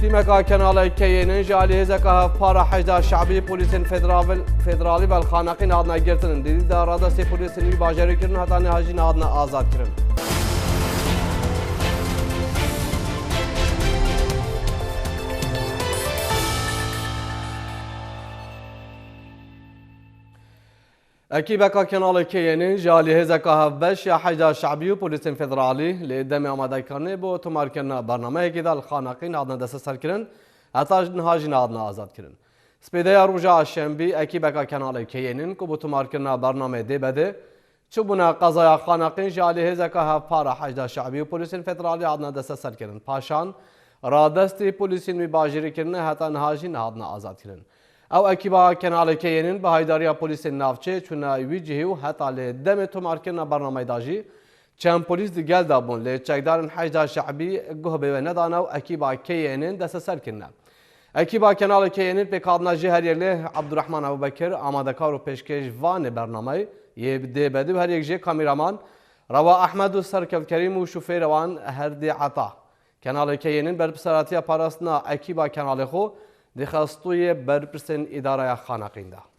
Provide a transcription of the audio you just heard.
تیمەکە کەناڵی کەیێنن ژە لێهێزەکە پارە حەجدا شعبی پۆلیسên فێدراڵی بەلخانەقین هاتنە گرتن دیریدا ڕادەستی پۆلیسên وی باژێریکردن هەتا نێهاژین هاتنە ئازادکردن. ئەکیبەکە کەناڵی کەیێنن ژە لێهێزەکە هەڤبەش یا حەجدا شعبی و پۆلیسên فێدراڵی لێ دەمی ئامادەکردنê بۆ تۆمارکردنا بەرنامەیەکیدا لە خانەقین هاتنە دەستەسەرکردن هەتا نێهاژین هاتنە ئازادکردن. سپێدەیە ڕۆژە شەمبی ئەکیبەکە کەناڵی کەیێنن کە بۆ تۆمارکردنا بەرنامەی دێبەدێ چبوونە قەزایا خانەقین ژە لێهێزەکە هەڤ پارە حەجدا شعبی و پۆلیسên فێدراڵی هاتنە دەستەسەرکردن پاشان ڕادەستی پۆلیسên وی باژێریکردن هەتا نێهاژین هاتنە ئازادکردن. ئەو ئەکیبا کەناڵی کەیێنن بە هایداریە پۆلیسên ناوچێ چوونە وی جهێ و هەتا لێ دەمێ تۆمارکردنا بەرنامەیداژی چەند پۆلیس دیگەلدا بوون لێ چەکدارن حەجدا شعبی گوه بێوە نەدانا و ئەکیبا کەیێنن دەستەسەرکردنە. ئەکیبا کەناڵی کەیێنن پێکهاتنا ژێ هەریەک لێ عەبدوڕەحمان ئەبوبەکر ئامادەکار و پێشکەشڤانێ بەرنامەی یê dêbedî û herêk jê kameraman Rewa Ehmed û serkevkerîm û şofêra wan herdê heta. Kenalê keyênin berpiseratiya parastina ekîba kenalê xwe dixestûyê berpirsên îdareya xanaqîn de.